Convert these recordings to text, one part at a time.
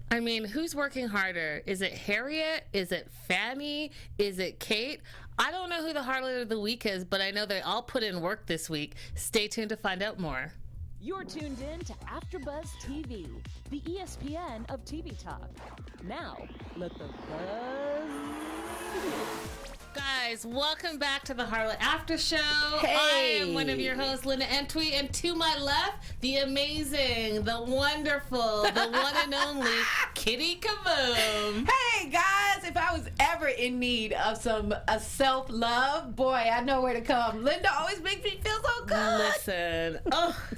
I mean, who's working harder? Is it Harriet? Is it Fanny? Is it Kate? I don't know who the Harlot of the Week is, but I know they all put in work this week. Stay tuned to find out more. You're tuned in to AfterBuzz TV, the ESPN of TV talk. Now, let the buzz begin. Guys, welcome back to the Harlot After Show. Hey. I am one of your hosts, Linda Entwy, and to my left, the amazing, the wonderful, the one and only Kitty Kaboom. Hey guys, if I was ever in need of some self-love, boy, I know where to come. Linda always makes me feel so good. Listen,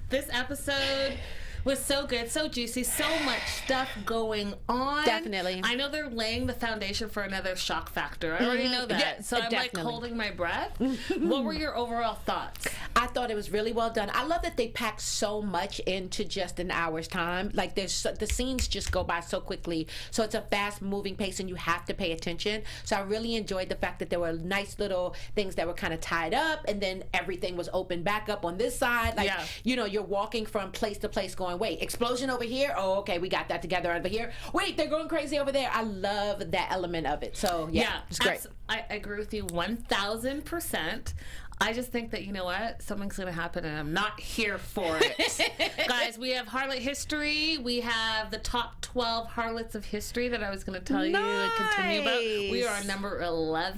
this episode was so good, so juicy, so much stuff going on. Definitely. I know they're laying the foundation for another shock factor. I already know that. Yeah, so I'm definitely. like holding my breath. What were your overall thoughts? I thought it was really well done. I love that they packed so much into just an hour's time. Like the scenes just go by so quickly. So it's a fast moving pace and you have to pay attention. So I really enjoyed the fact that there were nice little things that were kind of tied up and then everything was opened back up on this side. Like, you know, you're walking from place to place going, wait, explosion over here? Oh, okay, we got that together over here. Wait, they're going crazy over there. I love that element of it. So yeah, it's great. I agree with you 1,000%. I just think that, you know what, something's going to happen and I'm not here for it. Guys, we have Harlot history. We have the top 12 harlots of history that I was going to tell you and continue about. We are on number 11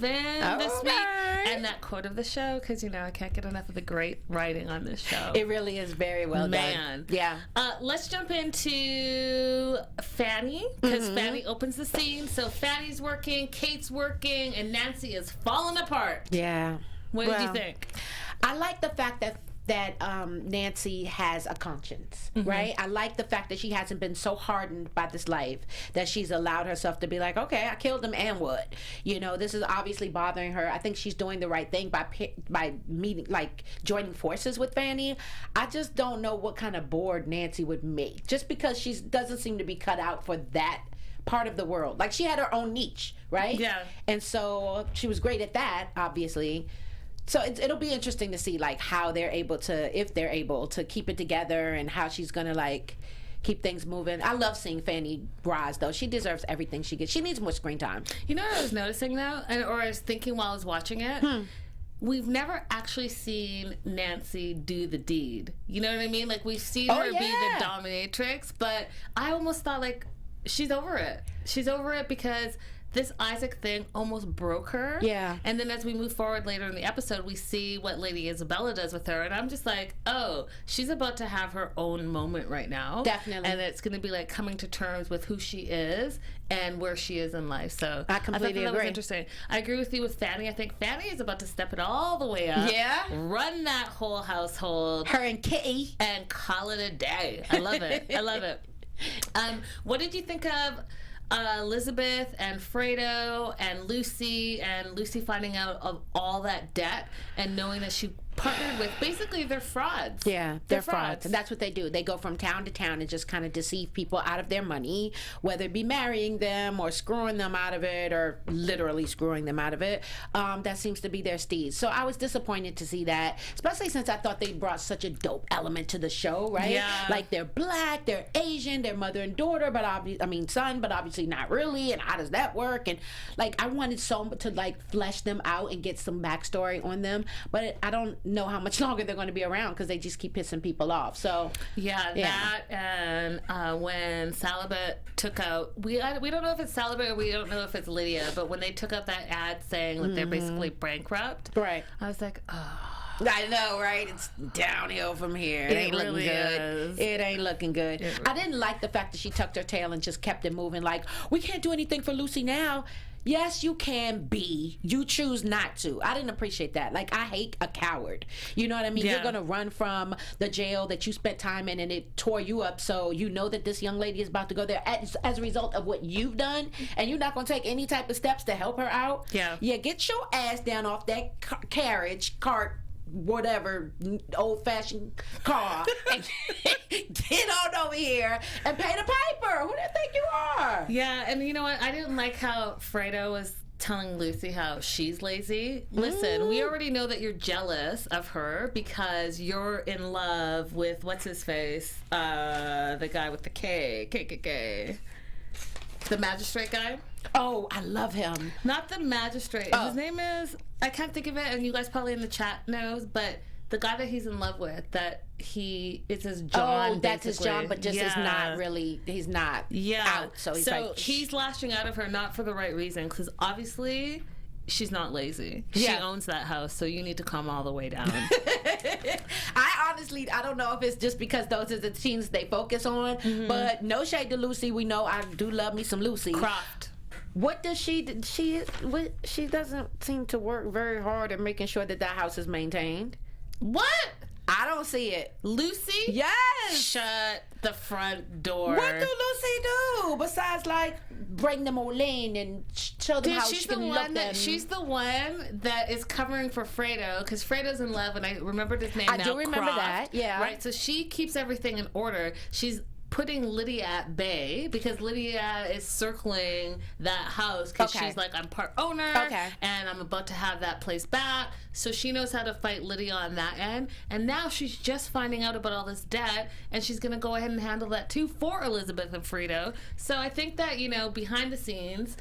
this week. And that quote of the show, because, you know, I can't get enough of the great writing on this show. It really is very well done. Yeah. Let's jump into Fanny, because Fanny opens the scene. So Fanny's working, Kate's working, and Nancy is falling apart. Yeah. What did you think? I like the fact that Nancy has a conscience, right? I like the fact that she hasn't been so hardened by this life that she's allowed herself to be like, okay, I killed him and what? You know, this is obviously bothering her. I think she's doing the right thing by meeting, like joining forces with Fanny. I just don't know what kind of board Nancy would make, just because she doesn't seem to be cut out for that part of the world. Like, she had her own niche, right? Yeah. And so she was great at that, obviously. So it'll be interesting to see like how they're able to, if they're able to keep it together and how she's gonna like keep things moving. I love seeing Fanny rise though. She deserves everything she gets. She needs more screen time. You know what I was noticing though, or I was thinking while I was watching it? We've never actually seen Nancy do the deed. You know what I mean? Like, we've seen her be the dominatrix, but I almost thought like she's over it. She's over it because this Isaac thing almost broke her. Yeah. And then as we move forward later in the episode, we see what Lady Isabella does with her. And I'm just like, oh, she's about to have her own moment right now. Definitely. And it's going to be like coming to terms with who she is and where she is in life. So I completely agree. That was interesting. I agree with you with Fanny. I think Fanny is about to step it all the way up. Yeah. Run that whole household. Her and Kitty. And call it a day. I love it. I love it. What did you think of Elizabeth and Fredo and Lucy finding out of all that debt and knowing that she partnered with, basically they're frauds. Yeah, they're frauds. And that's what they do. They go from town to town and just kind of deceive people out of their money, whether it be marrying them or screwing them out of it or literally screwing them out of it. That seems to be their steez. So I was disappointed to see that, especially since I thought they brought such a dope element to the show, right? Yeah. Like, they're black, they're Asian, they're mother and daughter, but son, but obviously not really. And how does that work? And like, I wanted to like flesh them out and get some backstory on them, but I don't know how much longer they're going to be around because they just keep pissing people off. So that and when Salabet took out, we don't know if it's Salabet or we don't know if it's Lydia, but when they took out that ad saying that they're basically bankrupt, right? I was like, oh. I know, right? It's downhill from here. It ain't looking good. It ain't looking good. I didn't like the fact that she tucked her tail and just kept it moving. Like, we can't do anything for Lucy now. Yes, you can be. You choose not to. I didn't appreciate that. Like, I hate a coward. You know what I mean? Yeah. You're going to run from the jail that you spent time in and it tore you up, so you know that this young lady is about to go there as a result of what you've done, and you're not going to take any type of steps to help her out. Yeah. Yeah, get your ass down off that cart, whatever, old-fashioned car, and get on over here and pay the piper. Who do you think you are? Yeah, and you know what? I didn't like how Fredo was telling Lucy how she's lazy. Listen, we already know that you're jealous of her because you're in love with, what's his face? The guy with the K. The magistrate guy. Oh, I love him. Not the magistrate. Oh. His name is, I can't think of it, and you guys probably in the chat knows, but the guy that he's in love with, it's his John. Oh, that's his basically. John, but just is not really, he's not out. So he's lashing out of her not for the right reason, because obviously she's not lazy. She owns that house, so you need to calm all the way down. I don't know if it's just because those are the scenes they focus on, but no shade to Lucy. We know I do love me some Lucy. Croft. What does she doesn't seem to work very hard at making sure that house is maintained. What? I don't see it. Lucy? Yes. Shut the front door. What do Lucy do besides like bring them all in and show them how she can love them? She's the one that is covering for Fredo, because Fredo's in love, and I remembered his name now. I do remember Croft, that. Yeah. Right. So she keeps everything in order. She's putting Lydia at bay because Lydia is circling that house because she's like, I'm part owner and I'm about to have that place back. So she knows how to fight Lydia on that end. And now she's just finding out about all this debt, and she's going to go ahead and handle that too for Elizabeth and Fredo. So I think that, behind the scenes,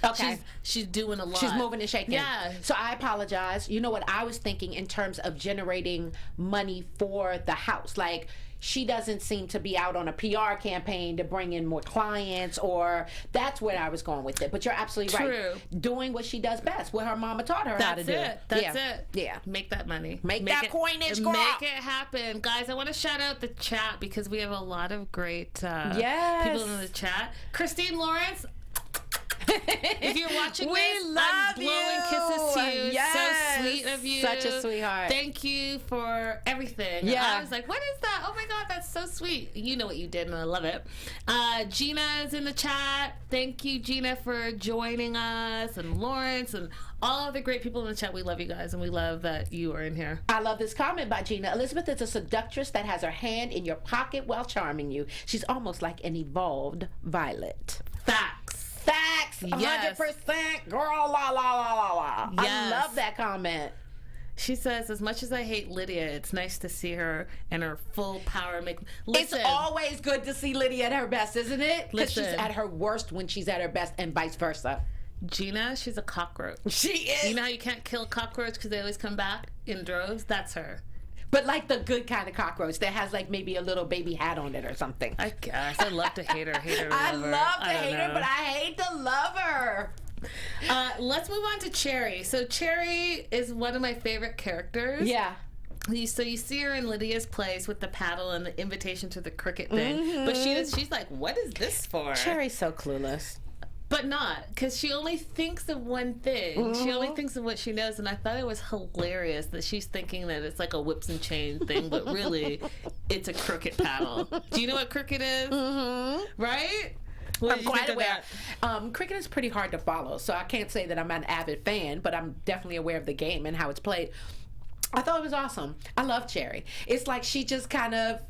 she's doing a lot. She's moving and shaking. Yeah. So I apologize. You know what I was thinking in terms of generating money for the house? Like, she doesn't seem to be out on a PR campaign to bring in more clients, or that's where I was going with it. But you're absolutely right. Doing what she does best, what her mama taught her how to do. That's it. Yeah. Make that money. Make that coinage, girl. Make it happen. Guys, I want to shout out the chat because we have a lot of great people in the chat. Christine Lawrence, if you're watching I'm blowing kisses to you. Yes. So sweet of you. Such a sweetheart. Thank you for everything. Yeah. I was like, what is that? Oh my God, that's so sweet. You know what you did, and I love it. Gina is in the chat. Thank you, Gina, for joining us, and Lawrence, and all of the great people in the chat. We love you guys, and we love that you are in here. I love this comment by Gina. Elizabeth is a seductress that has her hand in your pocket while charming you. She's almost like an evolved Violet. Facts. 100%, girl, la la la la la. Yes. I love that comment. She says, as much as I hate Lydia, it's nice to see her in her full power. Listen, it's always good to see Lydia at her best, isn't it? Because she's Listen. at her worst when she's at her best, and vice versa. Gina, she's a cockroach. She is. You know how you can't kill a cockroach because they always come back in droves? That's her. But like the good kind of cockroach that has like maybe a little baby hat on it or something. I guess. I love to hate her. I love to hate her, but I hate to love her. Let's move on to Cherry. So Cherry is one of my favorite characters. Yeah. So you see her in Lydia's place with the paddle and the invitation to the cricket thing. But she's like, what is this for? Cherry's so clueless. But not, because she only thinks of one thing. She only thinks of what she knows, and I thought it was hilarious that she's thinking that it's like a whips and chain thing, but really, it's a cricket paddle. Do you know what cricket is? Right? I'm quite aware. Cricket is pretty hard to follow, so I can't say that I'm an avid fan, but I'm definitely aware of the game and how it's played. I thought it was awesome. I love Cherry. It's like she just kind of...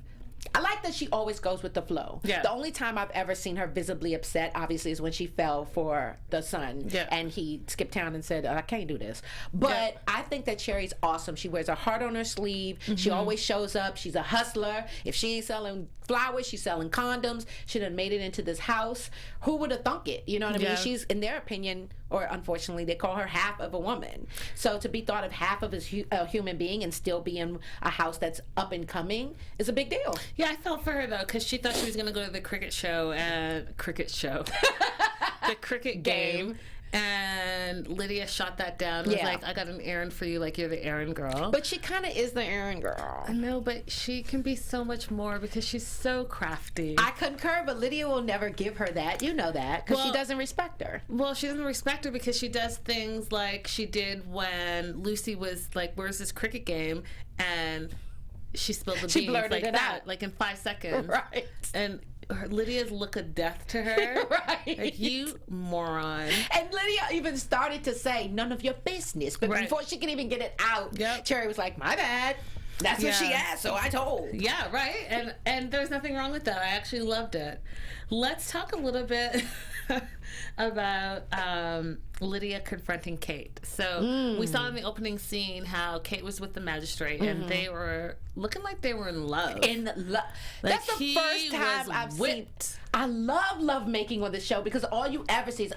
I like that she always goes with the flow. Yeah. The only time I've ever seen her visibly upset, obviously, is when she fell for the son. Yeah. And he skipped town and said, I can't do this. But I think that Cherry's awesome. She wears her heart on her sleeve. She always shows up. She's a hustler. If she ain't selling flowers, she's selling condoms. She done made it into this house. Who would have thunk it? You know what I mean? She's, in their opinion, or unfortunately, they call her half of a woman. So to be thought of half of a human being and still be in a house that's up and coming is a big deal. Yeah, I felt for her though, because she thought she was going to go to the cricket show, the cricket game. And Lydia shot that down. Was like, I got an errand for you, like you're the errand girl. But she kind of is the errand girl. I know, but she can be so much more because she's so crafty. I concur, but Lydia will never give her that. You know that, because she doesn't respect her. Well, she doesn't respect her because she does things like she did when Lucy was like, where's this cricket game? And she spilled the beans. She blurted like it that, out. like in 5 seconds. Right. And Lydia's look of death to her. Right. Like, you moron. And Lydia even started to say, none of your business. But before she could even get it out, Cherry was like, my bad. That's what she asked, so I told. Yeah, right. And there's nothing wrong with that. I actually loved it. Let's talk a little bit about Lydia confronting Kate. So we saw in the opening scene how Kate was with the magistrate, and they were looking like they were in love. That's the first time I've seen. I love love making on the show because all you ever see is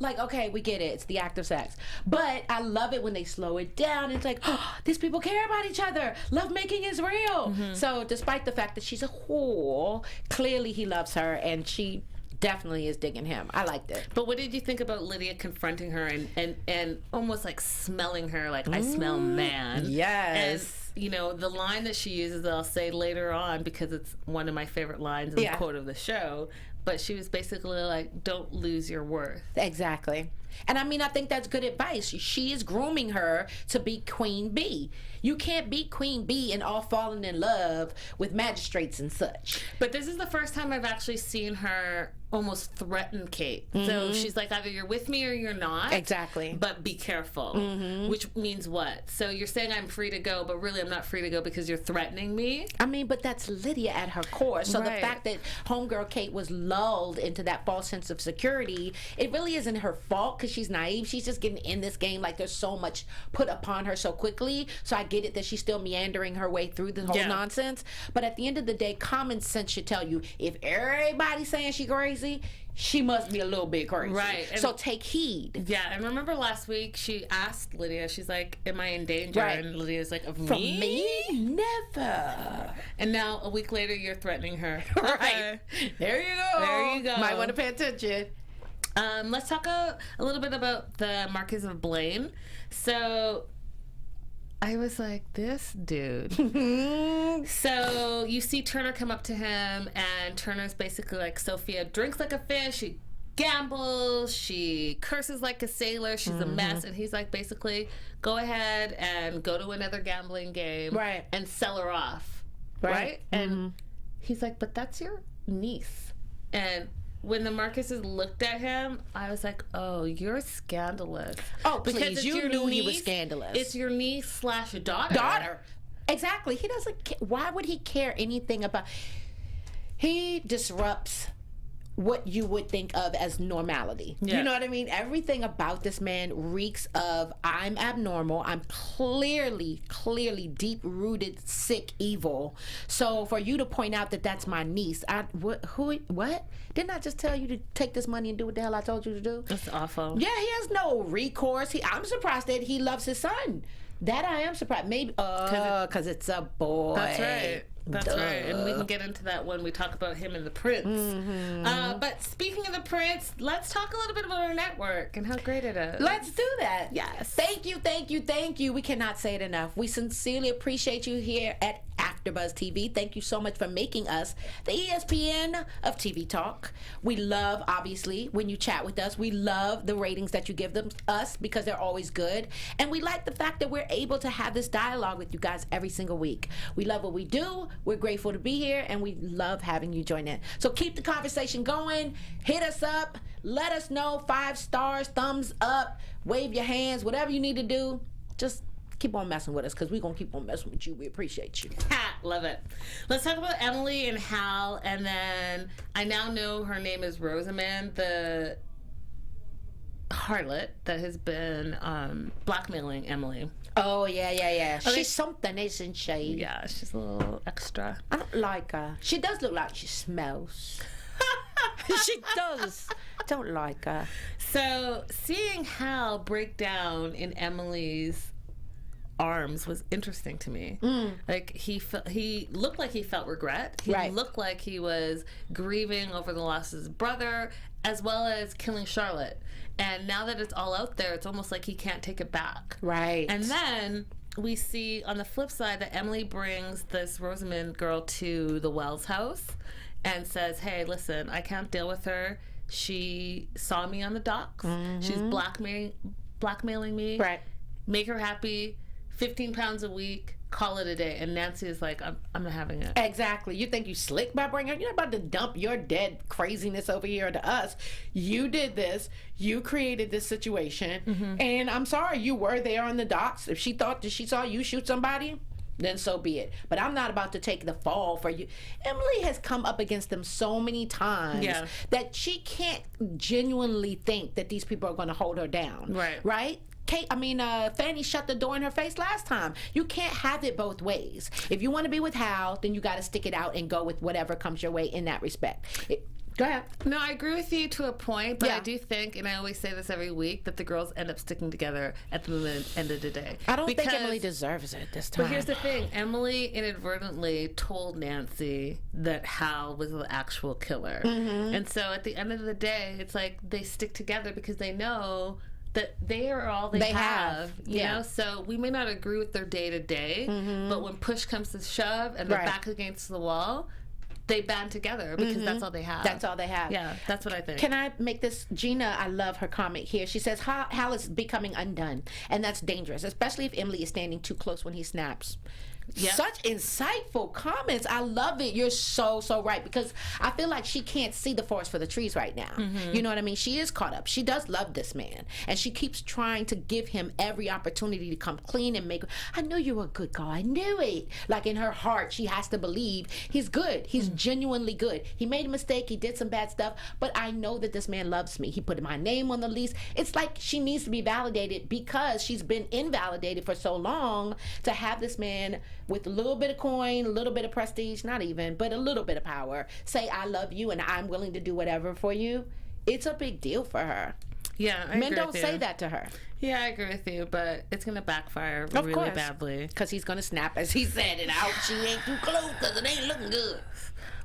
like, okay, we get it. It's the act of sex. But I love it when they slow it down. It's like, oh, these people care about each other. Love making is real. So despite the fact that she's a whore, clearly he loves her, and she definitely is digging him. I liked it. But what did you think about Lydia confronting her and almost like smelling her like, I smell man? Yes. And, you know, the line that she uses, I'll say later on because it's one of my favorite lines in the quote of the show. But she was basically like, don't lose your worth. Exactly. And I mean, I think that's good advice. She is grooming her to be Queen Bee. You can't be Queen Bee and all falling in love with magistrates and such. But this is the first time I've actually seen her almost threaten Kate. So she's like, either you're with me or you're not. Exactly. But be careful. Which means what? So you're saying I'm free to go, but really I'm not free to go because you're threatening me? I mean, but that's Lydia at her core. So the fact that homegirl Kate was lulled into that false sense of security, it really isn't her fault because she's naive. She's just getting in this game like there's so much put upon her so quickly. So I get it that she's still meandering her way through the whole nonsense. But at the end of the day, common sense should tell you if everybody's saying she crazy, she must be a little bit crazy. Right. So take heed. Yeah, and remember last week she asked Lydia, she's like, am I in danger? Right. And Lydia's like, of From me? Never. And now a week later you're threatening her. Right. There you go. There you go. Might want to pay attention. Let's talk a little bit about the Marquis of Blaine. So I was like, this dude. So you see Turner come up to him, and Turner's basically like, Sophia drinks like a fish, she gambles, she curses like a sailor, she's a mess. And he's like, basically, go ahead and go to another gambling game and sell her off. Right? And he's like, but that's your niece. And when the Marquises looked at him, I was like, oh, you're scandalous. Oh, please, you knew he was scandalous. It's your niece / daughter. Daughter. Exactly. He doesn't why would he care anything about... He disrupts what you would think of as normality. You know what I mean? Everything about this man reeks of, I'm abnormal. I'm clearly deep-rooted, sick, evil. So for you to point out that that's my niece, what? Didn't I just tell you to take this money and do what the hell I told you to do? That's awful. Yeah, he has no recourse. I'm surprised that he loves his son. That I am surprised. Maybe, because it's a boy. That's right. That's right. And we can get into that when we talk about him and the prince. But speaking of the prince, let's talk a little bit about our network and how great it is. Let's do that. Yes. Thank you. We cannot say it enough. We sincerely appreciate you here at AfterBuzz TV. Thank you so much for making us the ESPN of TV talk. We love, obviously, when you chat with us. We love the ratings that you give us because they're always good. And we like the fact that we're able to have this dialogue with you guys every single week. We love what we do. We're grateful to be here, and we love having you join in. So keep the conversation going. Hit us up. Let us know. 5 stars, thumbs up, wave your hands, whatever you need to do. Just keep on messing with us because we're going to keep on messing with you. We appreciate you. Ha, love it. Let's talk about Emily and Hal, and then I now know her name is Rosamond, the harlot that has been blackmailing Emily. Oh, yeah. She's something, isn't she? Yeah, she's a little extra. I don't like her. She does look like she smells. She does. Don't like her. So, seeing Hal break down in Emily's arms was interesting to me. Like, he looked like he felt regret. He looked like he was grieving over the loss of his brother, as well as killing Charlotte. And now that it's all out there, it's almost like he can't take it back. Right. And then we see on the flip side that Emily brings this Rosamond girl to the Wells house and says, hey, listen, I can't deal with her. She saw me on the docks. She's blackmailing me. Right. Make her happy. 15 pounds a week. call it a day. And Nancy is like, I'm not having it. Exactly. You think you slick by bringing her? You're not about to dump your dead craziness over here to us. You did this. You created this situation. And I'm sorry, you were there on the docks. If she thought that she saw you shoot somebody, then so be it. But I'm not about to take the fall for you. Emily has come up against them so many times that she can't genuinely think that these people are going to hold her down. Right? Fanny shut the door in her face last time. You can't have it both ways. If you want to be with Hal, then you got to stick it out and go with whatever comes your way in that respect. Go ahead. No, I agree with you to a point, but I do think, and I always say this every week, that the girls end up sticking together at the end of the day. I don't think Emily deserves it this time. But here's the thing. Emily inadvertently told Nancy that Hal was the actual killer. And so at the end of the day, it's like they stick together because they know that they are all they have. You know? So we may not agree with their day-to-day, but when push comes to shove and they're back against the wall, they band together because that's all they have. That's all they have. Yeah, that's what I think. Can I make this? Gina, I love her comment here. She says, Hal is becoming undone, and that's dangerous, especially if Emily is standing too close when he snaps. Such insightful comments. I love it. You're so right, because I feel like she can't see the forest for the trees right now. You know what I mean? She is caught up. She does love this man, and she keeps trying to give him every opportunity to come clean and make, I knew you were a good guy. I knew it. Like in her heart, she has to believe he's good. He's genuinely good. He made a mistake. He did some bad stuff, but I know that this man loves me. He put my name on the lease. It's like she needs to be validated because she's been invalidated for so long, to have this man with a little bit of coin, a little bit of prestige, not even, but a little bit of power, say, I love you and I'm willing to do whatever for you. It's a big deal for her. Yeah, I Men agree don't with you. say that to her. Yeah, I agree with you, but it's going to backfire Of really course. badly. Because he's going to snap, as he said it out. She ain't too close because it ain't looking good.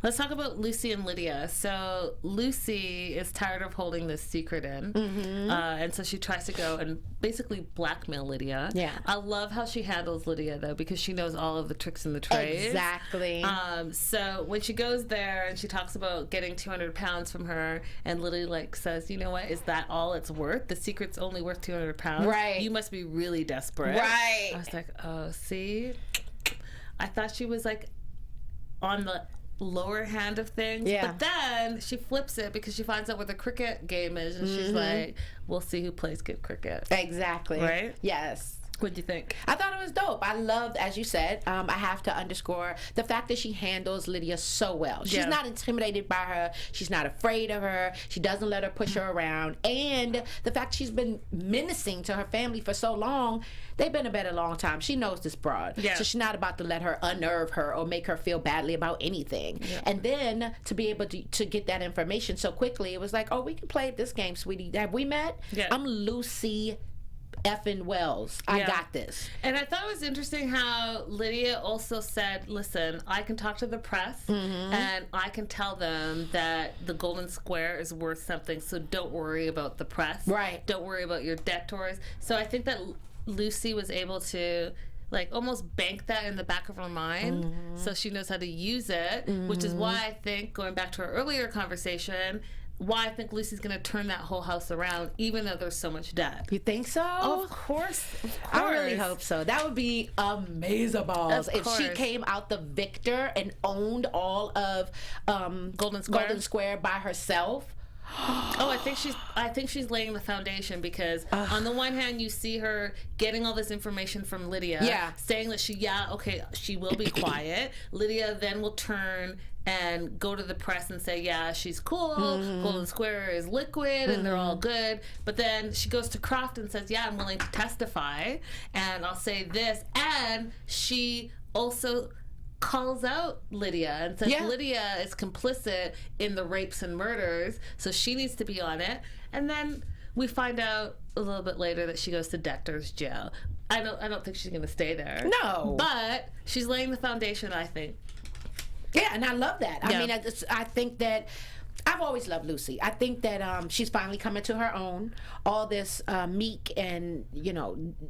Let's talk about Lucy and Lydia. So Lucy is tired of holding this secret in, and so she tries to go and basically blackmail Lydia. Yeah. I love how she handles Lydia, though, because she knows all of the tricks in the trade. Exactly. So when she goes there and she talks about getting 200 pounds from her, and Lydia says, you know what, is that all it's worth? The secret's only worth 200 pounds? Right. You must be really desperate. Right. I was like, oh, see? I thought she was on the lower hand of things, but then she flips it because she finds out what the cricket game is, and she's like, we'll see who plays good cricket. Exactly. Right? Yes. What'd you think? I thought it was dope. I loved, as you said, I have to underscore the fact that she handles Lydia so well. She's not intimidated by her. She's not afraid of her. She doesn't let her push her around. And the fact she's been menacing to her family for so long, they've been in bed a long time. She knows this broad. Yeah. So she's not about to let her unnerve her or make her feel badly about anything. Yeah. And then to be able to get that information so quickly, it was like, oh, we can play this game, sweetie. Have we met? Yeah. I'm Lucy effing Wells. I got this. And I thought it was interesting how Lydia also said, listen, I can talk to the press and I can tell them that the golden square is worth something, so don't worry about the press. Right. Don't worry about your debtors. So I think that Lucy was able to almost bank that in the back of her mind so she knows how to use it, which is why I think, going back to our earlier conversation, why I think Lucy's going to turn that whole house around, even though there's so much debt. You think so? Of course. I really hope so. That would be amazing balls if she came out the victor and owned all of Golden Square by herself. Oh, I think she's laying the foundation, because on the one hand you see her getting all this information from Lydia, saying that she will be quiet. Lydia then will turn and go to the press and say, yeah, she's cool, Golden Square is liquid, and they're all good. But then she goes to Croft and says, yeah, I'm willing to testify, and I'll say this. And she also calls out Lydia and says Lydia is complicit in the rapes and murders, so she needs to be on it. And then we find out a little bit later that she goes to debtors jail. I don't think she's going to stay there. No. But she's laying the foundation, I think. Yeah, and I love that. I mean, I think that I've always loved Lucy. I think that she's finally coming to her own. All this meek and,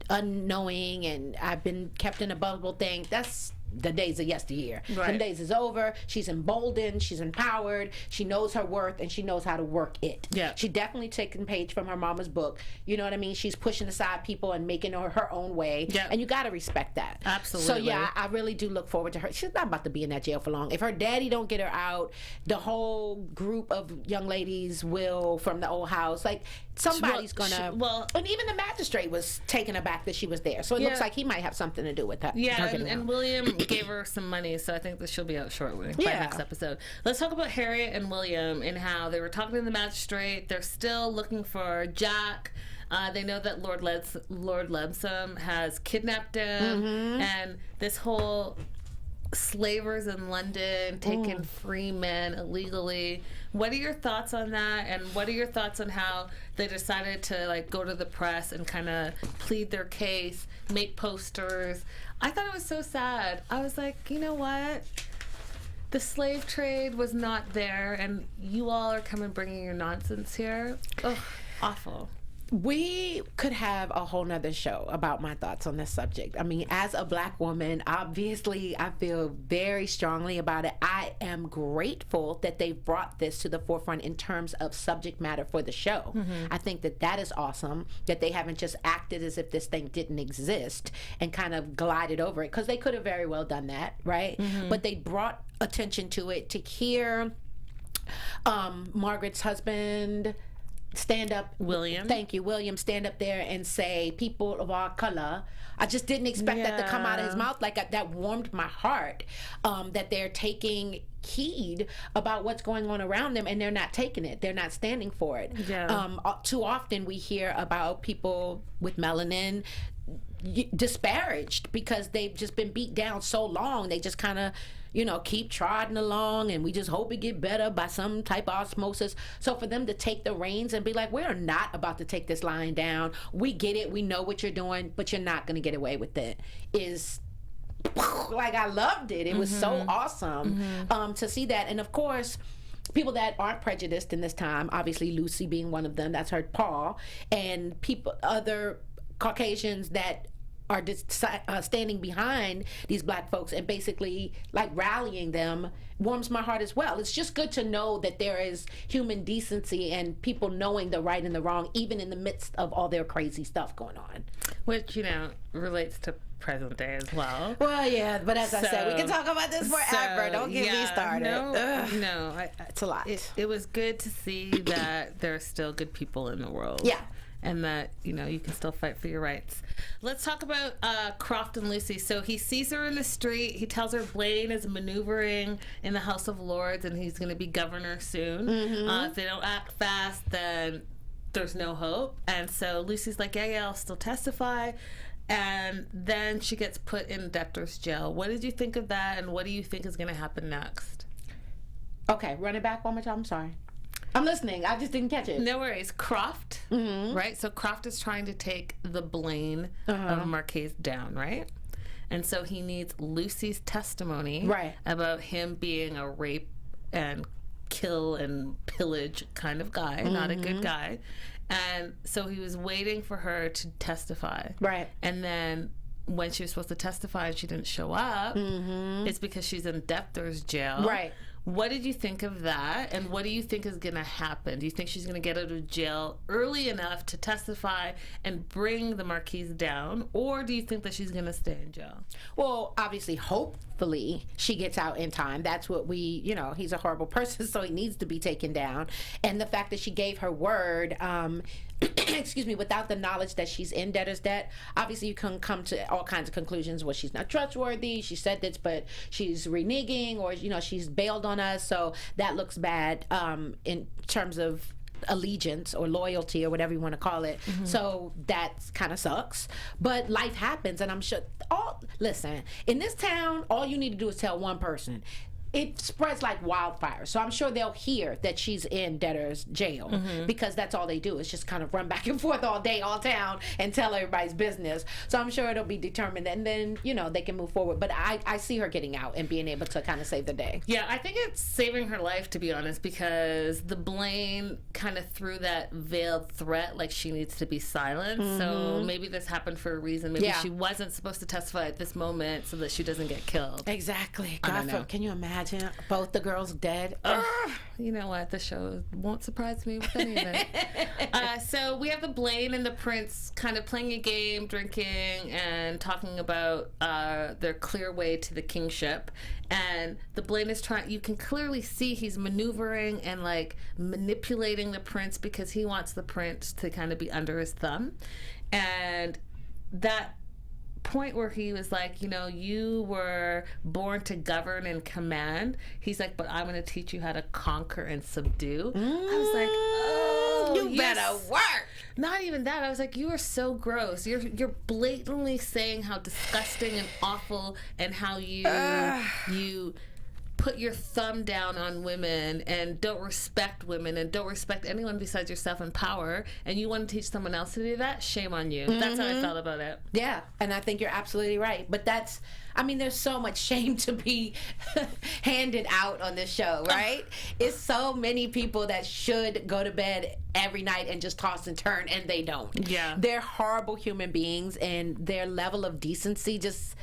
unknowing and I've been kept in a bubble thing, that's the days of yesteryear. Right. Them days is over. She's emboldened. She's empowered. She knows her worth, and she knows how to work it. Yeah. She definitely taking page from her mama's book. You know what I mean? She's pushing aside people and making her own way. Yeah. And you got to respect that. Absolutely. So yeah, I really do look forward to her. She's not about to be in that jail for long. If her daddy don't get her out, the whole group of young ladies will from the old house. Like somebody's gonna. And even the magistrate was taken aback that she was there. So it looks like he might have something to do with that. Yeah, and William gave her some money, so I think that she'll be out shortly by next episode. Let's talk about Harriet and William and how they were talking to the magistrate. They're still looking for Jack. They know that Lord Lebsom has kidnapped him, and this whole slavers in London taking free men illegally. What are your thoughts on that, and what are your thoughts on how they decided to like go to the press and kind of plead their case, make posters? I thought it was so sad. I was like, you know what? The slave trade was not there, and you all are coming bringing your nonsense here. Ugh, awful. We could have a whole nother show about my thoughts on this subject. I mean, as a black woman, obviously I feel very strongly about it. I am grateful that they brought this to the forefront in terms of subject matter for the show. I think that is awesome, that they haven't just acted as if this thing didn't exist and kind of glided over it, because they could have very well done that, right? But they brought attention to it, to hear Margaret's husband stand up, William stand up there and say, people of our color. I just didn't expect that to come out of his mouth. Like that warmed my heart, that they're taking heed about what's going on around them, and they're not taking it, they're not standing for it. Too often we hear about people with melanin disparaged because they've just been beat down so long. They just kind of keep trotting along, and we just hope it get better by some type of osmosis. So for them to take the reins and be like, we're not about to take this line down, we get it, we know what you're doing, but you're not going to get away with it, is like, I loved it. It was so awesome to see that. And of course, people that aren't prejudiced in this time, obviously Lucy being one of them, that's her Paul, and other Caucasians that are just standing behind these black folks and basically like rallying them, warms my heart as well. It's just good to know that there is human decency and people knowing the right and the wrong, even in the midst of all their crazy stuff going on. Which, relates to present day as well. Well, yeah, but as I said, we can talk about this forever. Don't get me started. No, it's a lot. It was good to see that there are still good people in the world. Yeah. And that, you can still fight for your rights. Let's talk about Croft and Lucy. So he sees her in the street. He tells her Blaine is maneuvering in the House of Lords and he's going to be governor soon. If they don't act fast, then there's no hope. And so Lucy's like, yeah, I'll still testify. And then she gets put in debtors jail. What did you think of that, and what do you think is going to happen next? Okay, run it back one more time. I'm sorry. I'm listening. I just didn't catch it. No worries. Croft, right? So Croft is trying to take the Blaine of Marquis down, right? And so he needs Lucy's testimony about him being a rape and kill and pillage kind of guy, not a good guy. And so he was waiting for her to testify. Right. And then when she was supposed to testify and she didn't show up, it's because she's in debtors jail. Right. What did you think of that, and what do you think is going to happen? Do you think she's going to get out of jail early enough to testify and bring the Marquis down, or do you think that she's going to stay in jail? Well, obviously, hopefully, she gets out in time. That's what he's a horrible person, so he needs to be taken down. And the fact that she gave her word, excuse me, without the knowledge that she's in debtor's debt, obviously you can come to all kinds of conclusions. Well, she's not trustworthy, she said this, but she's reneging, or she's bailed on us, so that looks bad in terms of allegiance or loyalty or whatever you want to call it. So that kind of sucks, but life happens, and I'm sure listen, in this town all you need to do is tell one person. it spreads like wildfire. So I'm sure they'll hear that she's in debtors jail because that's all they do is just kind of run back and forth all day, all town, and tell everybody's business. So I'm sure it'll be determined, and then they can move forward. But I see her getting out and being able to kind of save the day. Yeah, I think it's saving her life, to be honest, because the Blaine kind of threw that veiled threat like she needs to be silenced. So maybe this happened for a reason. Maybe she wasn't supposed to testify at this moment so that she doesn't get killed. Exactly. God, can you imagine both the girls dead? You know what? The show won't surprise me with any of it. So we have the Blaine and the Prince kind of playing a game, drinking, and talking about their clear way to the kingship. And the Blaine is trying, you can clearly see he's maneuvering and like manipulating the Prince because he wants the Prince to kind of be under his thumb. And that point where he was like, you were born to govern and command. He's like, but I'm going to teach you how to conquer and subdue. I was like, oh, you better work. Not even that. I was like, you are so gross. You're blatantly saying how disgusting and awful and how you put your thumb down on women and don't respect women and don't respect anyone besides yourself in power, and you want to teach someone else to do that? Shame on you. That's how I felt about it. Yeah, and I think you're absolutely right. But there's so much shame to be handed out on this show, right? It's so many people that should go to bed every night and just toss and turn, and they don't. Yeah. They're horrible human beings, and their level of decency just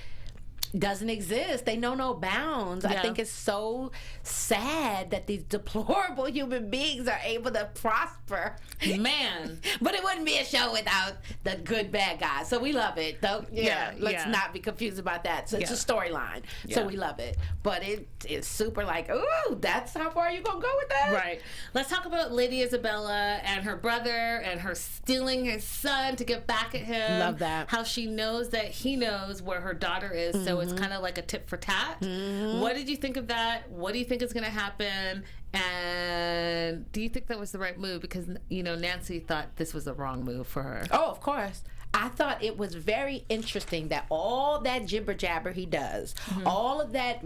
doesn't exist. They know no bounds. I think it's so sad that these deplorable human beings are able to prosper. Man. But it wouldn't be a show without the good bad guys. So we love it. Though, let's not be confused about that. So it's a storyline. So we love it. But it's super like, ooh, that's how far you gonna go with that? Right. Let's talk about Lady Isabella and her brother and her stealing his son to get back at him. Love that. How she knows that he knows where her daughter is. So it's kind of like a tit for tat. What did you think of that? What do you think is going to happen? And do you think that was the right move? Because, Nancy thought this was the wrong move for her. Oh, of course. I thought it was very interesting that all that jibber jabber he does, all of that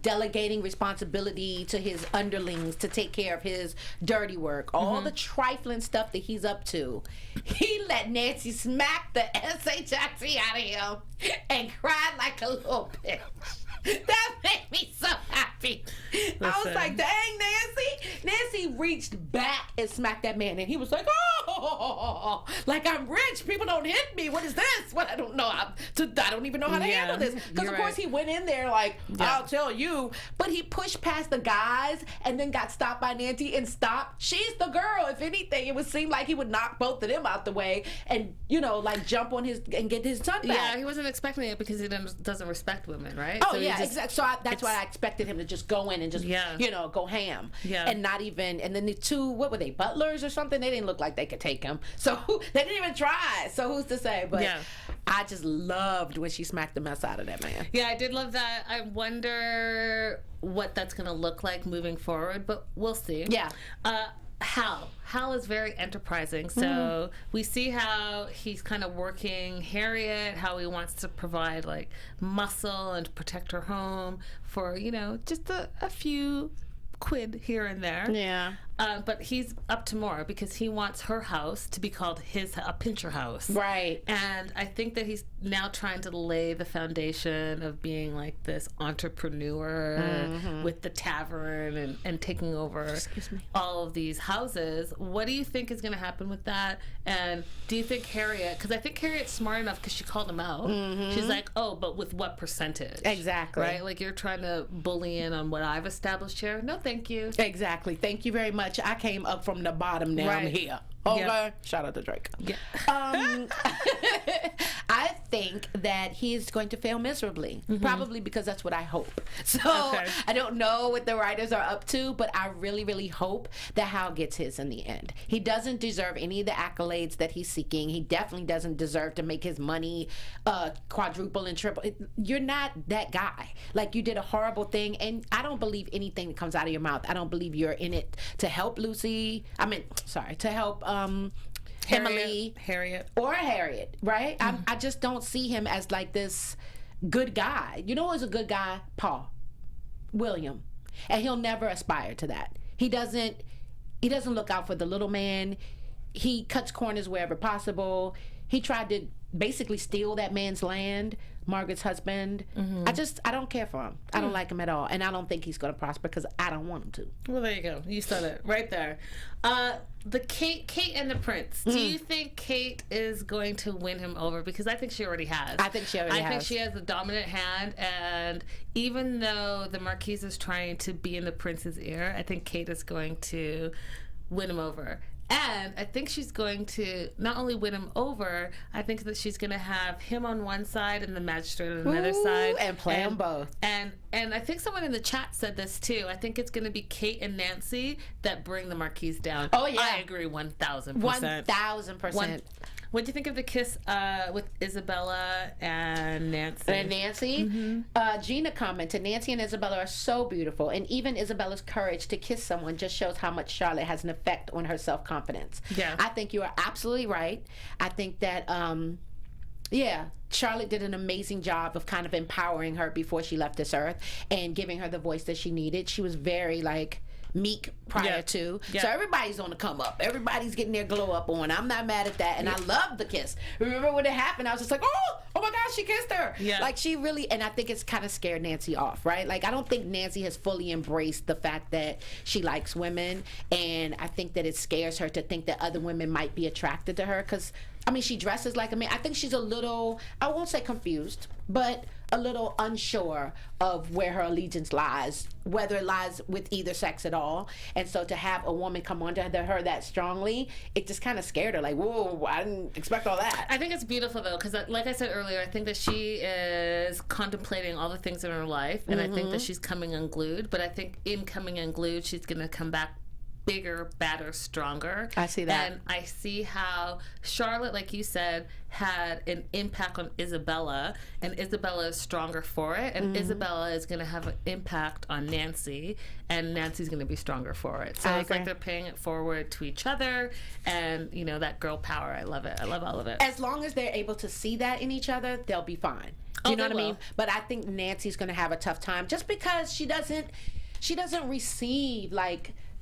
delegating responsibility to his underlings to take care of his dirty work, all the trifling stuff that he's up to, he let Nancy smack the shit out of him and cried like a little bitch. That made me so happy. Listen. I was like, dang, Nancy. Nancy reached back and smacked that man, and he was like, oh, like I'm rich. People don't hit me. What is this? What? I don't know. I don't even know how to handle this. Because, of course, he went in there like, I'll tell you. But he pushed past the guys and then got stopped by Nancy and stopped. She's the girl. If anything, it would seem like he would knock both of them out the way and, like jump on his and get his son back. Yeah, he wasn't expecting it because he doesn't respect women, right? Oh, so exactly. So that's why I expected him to just go in and just, go ham. Yeah. And not even, and then the two, what were they, butlers or something? They didn't look like they could take him. So they didn't even try. So who's to say? But I just loved when she smacked the mess out of that man. Yeah, I did love that. I wonder what that's going to look like moving forward, but we'll see. Yeah. Hal is very enterprising. So we see how he's kind of working Harriet, how he wants to provide like muscle and protect her home for, just a few quid here and there. Yeah. But he's up to more because he wants her house to be called a Pincher house. Right. And I think that he's now trying to lay the foundation of being like this entrepreneur with the tavern and taking over all of these houses. What do you think is going to happen with that? And do you think Harriet, because I think Harriet's smart enough because she called him out. She's like, oh, but with what percentage? Exactly. Right? Like you're trying to bully in on what I've established here. No, thank you. Exactly. Thank you very much. I came up from the bottom. Now I'm here. Okay. Yeah. Shout out to Drake. Yeah. I think that he's going to fail miserably. Probably because that's what I hope. So I don't know what the writers are up to, but I really, really hope that Hal gets his in the end. He doesn't deserve any of the accolades that he's seeking. He definitely doesn't deserve to make his money quadruple and triple. You're not that guy. Like, you did a horrible thing, and I don't believe anything that comes out of your mouth. I don't believe you're in it to help Lucy. To help Emily, Harriet, right? I just don't see him as like this good guy. You know who's a good guy? Paul. William, and he'll never aspire to that. He doesn't look out for the little man. He cuts corners wherever possible. He tried to basically steal that man's land, Margaret's husband. I don't care for him. I don't like him at all, and I don't think he's going to prosper because I don't want him to. Well, there you go. You said it right there. The Kate and the prince. Do you think Kate is going to win him over? Because I think she already has. I think she already has. I think she has the dominant hand, and even though the Marquis is trying to be in the prince's ear, I think Kate is going to win him over. And I think she's going to not only win him over, I think that she's going to have him on one side and the magistrate on another side. And play them both. And I think someone in the chat said this too. I think it's going to be Kate and Nancy that bring the Marquis down. Oh, yeah. I agree 1,000%. 1,000%. What do you think of the kiss with Isabella and Nancy? And Nancy? Gina commented, Nancy and Isabella are so beautiful, and even Isabella's courage to kiss someone just shows how much Charlotte has an effect on her self-confidence. Yeah. I think you are absolutely right. I think that, Charlotte did an amazing job of kind of empowering her before she left this earth and giving her the voice that she needed. She was very, meek prior to. So everybody's on the come up. Everybody's getting their glow up on. I'm not mad at that. And I love the kiss. Remember when it happened? I was just like, oh my gosh, she kissed her. Yeah. She really, and I think it's kind of scared Nancy off, right? I don't think Nancy has fully embraced the fact that she likes women. And I think that it scares her to think that other women might be attracted to her. Because, she dresses like a man. I think she's a little, I won't say confused, but a little unsure of where her allegiance lies, whether it lies with either sex at all. And so to have a woman come onto her that strongly, it just kind of scared her. Whoa, I didn't expect all that. I think it's beautiful though, because like I said earlier, I think that she is contemplating all the things in her life, and I think that she's coming unglued. But I think in coming unglued, she's going to come back bigger, badder, stronger. I see that. And I see how Charlotte, like you said, had an impact on Isabella, and Isabella is stronger for it, and Isabella is going to have an impact on Nancy, and Nancy's going to be stronger for it. So it's like they're paying it forward to each other, and that girl power, I love it. I love all of it. As long as they're able to see that in each other, they'll be fine. You know what I mean? But I think Nancy's going to have a tough time just because she doesn't receive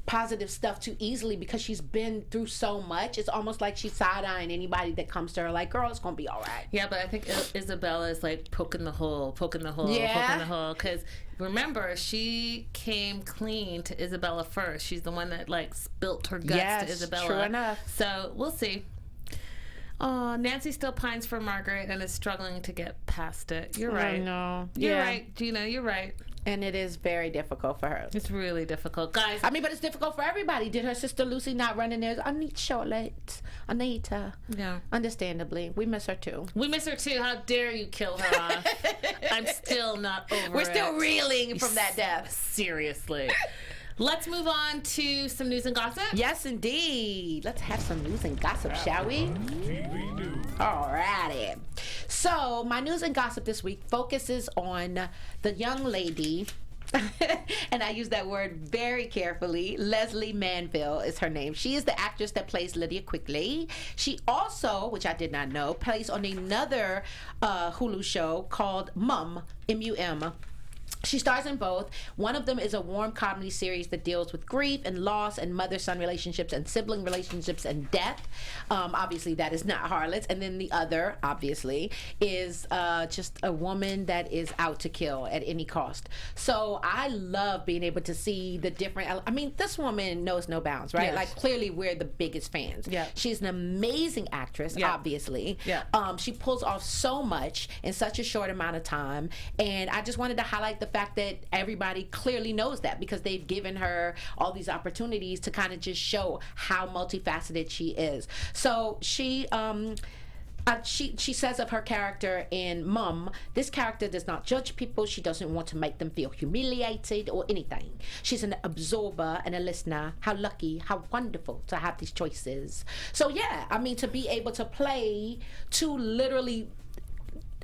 positive stuff too easily because she's been through so much. It's almost like she's side-eyeing anybody that comes to her girl, it's gonna be all right. Yeah, but I think Isabella is poking the hole, because remember, she came clean to Isabella first. She's the one that spilt her guts to Isabella. True enough. So we'll see. Oh, Nancy still pines for Margaret and is struggling to get past it. You're right. I know. You're right, Gina. You're right. And it is very difficult for her. It's really difficult, guys. But it's difficult for everybody. Did her sister Lucy not run in there? I need Charlotte. I need her. Yeah. Understandably. We miss her too. We miss her too. How dare you kill her off? I'm still not over it. We're still reeling from that death. Seriously. Let's move on to some news and gossip. Yes, indeed. Let's have some news and gossip, shall we? Alrighty. So, my news and gossip this week focuses on the young lady, and I use that word very carefully. Leslie Manville is her name. She is the actress that plays Lydia Quigley. She also, which I did not know, plays on another Hulu show called Mum, M-U-M. She stars in both. One of them is a warm comedy series that deals with grief and loss and mother-son relationships and sibling relationships and death. Obviously, that is not Harlots. And then the other, obviously, is just a woman that is out to kill at any cost. So I love being able to see the different... this woman knows no bounds, right? Yes. Clearly, we're the biggest fans. Yeah. She's an amazing actress, obviously. Yeah. She pulls off so much in such a short amount of time. And I just wanted to highlight the fact that everybody clearly knows that because they've given her all these opportunities to kind of just show how multifaceted she is. So she says of her character in Mum, this character does not judge people. She doesn't want to make them feel humiliated or anything. She's an absorber and a listener. How lucky, how wonderful to have these choices. So yeah, to be able to play two literally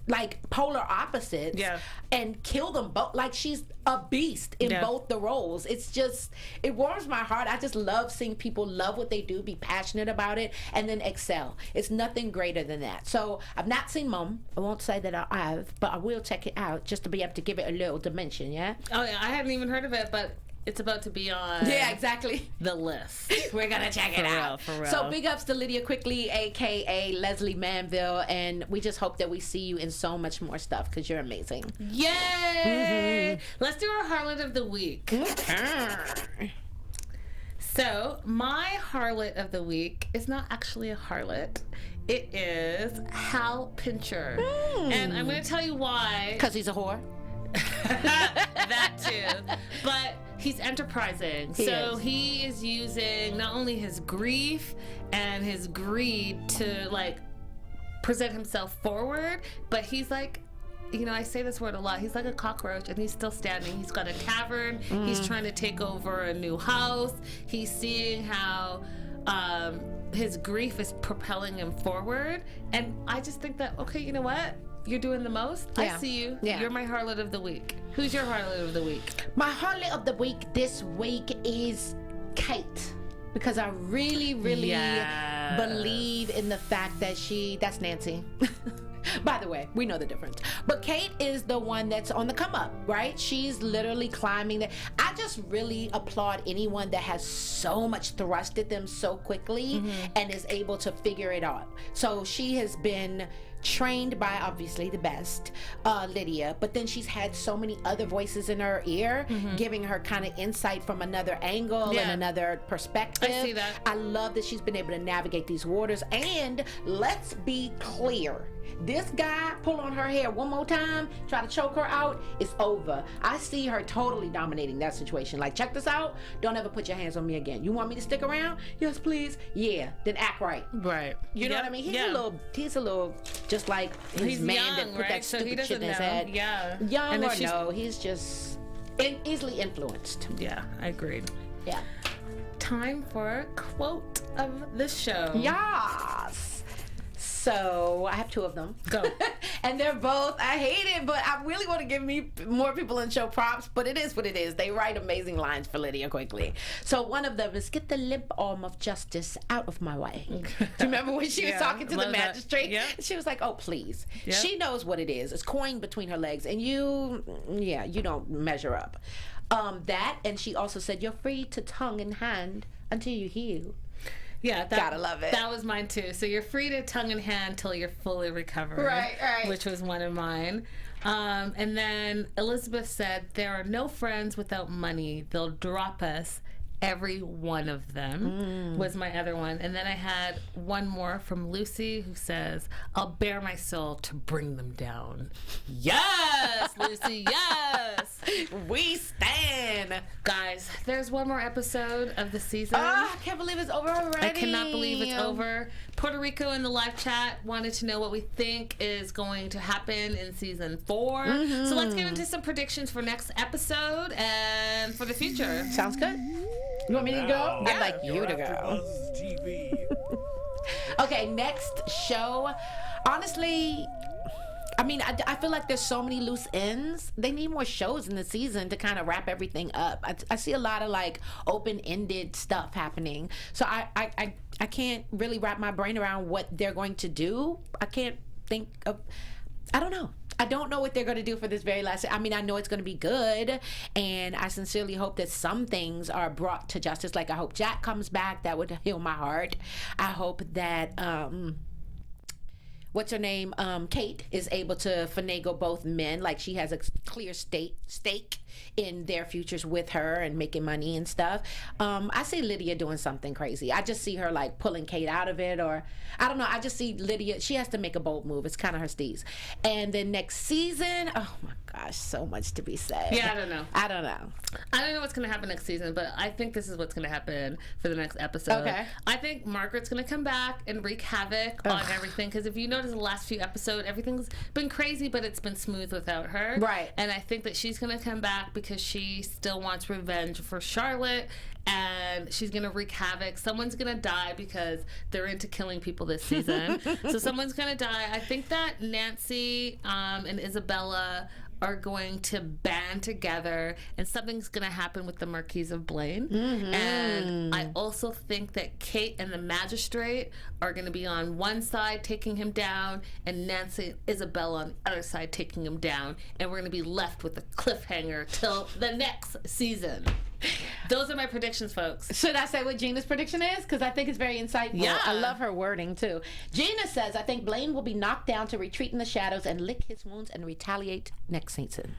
like polar opposites and kill them both. Like, she's a beast in both the roles. It's just, it warms my heart. I just love seeing people love what they do, be passionate about it, and then excel. It's nothing greater than that. So I've not seen Mom. I won't say that I have, but I will check it out just to be able to give it a little dimension. Yeah. Oh yeah, I hadn't even heard of it, but it's about to be on the list. We're gonna check it out. For real. So big ups to Lydia Quickly, aka Leslie Manville, and we just hope that we see you in so much more stuff because you're amazing. Yay! Let's do our Harlot of the Week. So my Harlot of the Week is not actually a harlot. It is Hal Pincher. And I'm going to tell you why. Because he's a whore. That too. But he's enterprising. He is using not only his grief and his greed to like present himself forward, but he's like, you know, I say this word a lot. He's like a cockroach, and he's still standing. He's got a tavern. He's trying to take over a new house. He's seeing how his grief is propelling him forward. And I just think that, okay, you know what? You're doing the most. I see you. You're my Harlot of the Week. Who's your Harlot of the Week? My Harlot of the Week this week is Kate. Because I really, really believe in the fact that that's Nancy. By the way, we know the difference. But Kate is the one that's on the come up, right? She's literally climbing. I just really applaud anyone that has so much thrust at them so quickly and is able to figure it out. So she has been trained by obviously the best, Lydia, but then she's had so many other voices in her ear, giving her kind of insight from another angle and another perspective. I see that. I love that she's been able to navigate these waters. And let's be clear, this guy pull on her hair one more time, try to choke her out, it's over. I see her totally dominating that situation. Like, check this out, don't ever put your hands on me again. You want me to stick around? Yes, please. Yeah, then act right. Right. You know what I mean? He's a little just like his man young, that put right? that So stupid he doesn't shit in his know. head. Yeah. Young And or if she's- no, he's just easily influenced. Yeah, I agreed. Yeah. Time for quote of the show. Yes. So I have two of them. Go. And they're both, I hate it, but I really want to give me more people in show props, but it is what it is. They write amazing lines for Lydia Quickly. So one of them is, get the limp arm of justice out of my way. Do you remember when she was talking to the magistrate? Yeah. She was like, oh, please. Yeah. She knows what it is. It's coin between her legs, and you don't measure up. That, and she also said, you're free to tongue and hand until you heal. Yeah, Gotta love it. That was mine too. So you're free to tongue in hand till you're fully recovered. Right. Which was one of mine. And then Elizabeth said, there are no friends without money. They'll drop us. Every one of them was my other one. And then I had one more from Lucy who says, I'll bare my soul to bring them down. Yes, Lucy, yes. We stand. Guys, there's one more episode of the season. I can't believe it's over already. I cannot believe it's over. Puerto Rico in the live chat wanted to know what we think is going to happen in season 4. So let's get into some predictions for next episode and for the future. Sounds good. You want me to go? I'd like you to go. AfterBuzz TV. Okay, next show. Honestly, I mean, I feel like there's so many loose ends. They need more shows in the season to kind of wrap everything up. I see a lot of like open-ended stuff happening. So I can't really wrap my brain around what they're going to do. I can't think of, I don't know. I don't know what they're going to do for this very last. I mean, I know it's going to be good, and I sincerely hope that some things are brought to justice. Like, I hope Jack comes back. That would heal my heart. I hope that what's her name? Kate is able to finagle both men. Like, she has a clear stake in their futures with her and making money and stuff. I see Lydia doing something crazy. I just see her like pulling Kate out of it, or I don't know. I just see Lydia. She has to make a bold move. It's kind of her steez. And then next season, oh my gosh, so much to be said. Yeah, I don't know. I don't know. I don't know what's going to happen next season, but I think this is what's going to happen for the next episode. Okay. I think Margaret's going to come back and wreak havoc on everything, because if you notice the last few episodes, everything's been crazy, but it's been smooth without her. Right. And I think that she's going to come back because she still wants revenge for Charlotte, and she's going to wreak havoc. Someone's going to die because they're into killing people this season. So someone's going to die. I think that Nancy and Isabella are going to band together, and something's going to happen with the Marquis of Blaine. And I also think that Kate and the magistrate are going to be on one side taking him down, and Nancy and Isabella on the other side taking him down, and we're going to be left with a cliffhanger till the next season. Those are my predictions, folks. Should I say what Gina's prediction is? Because I think it's very insightful. Yeah. I love her wording, too. Gina says, I think Blaine will be knocked down to retreat in the shadows and lick his wounds and retaliate next season.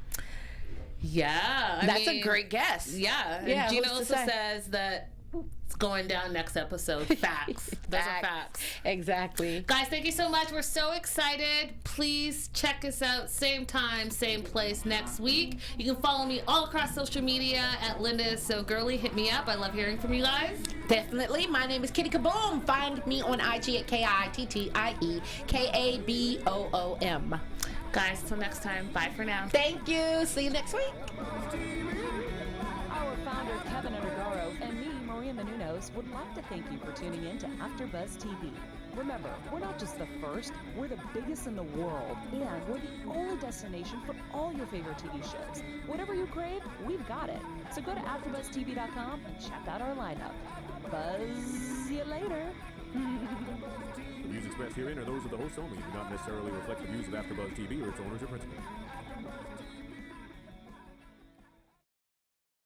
Yeah. That's a great guess. Yeah. And Yeah, Gina who's to also say? says that it's going down next episode. Facts. Those are facts. Exactly. Guys, thank you so much. We're so excited. Please check us out same time, same place next week. You can follow me all across social media at Linda Is So Girly. Hit me up. I love hearing from you guys. Definitely. My name is Kitty Kaboom. Find me on IG at KITTIEKABOOM. Guys, till next time. Bye for now. Thank you. See you next week. Our founder, Kevin Undergaro, and me, Maria Menounos, would like to thank you for tuning in to AfterBuzz TV. Remember, we're not just the first, we're the biggest in the world, and we're the only destination for all your favorite TV shows. Whatever you crave, we've got it. So go to AfterBuzzTV.com and check out our lineup. Buzz you later. The views expressed herein are those of the hosts only and do not necessarily reflect the views of AfterBuzz TV or its owners or principals.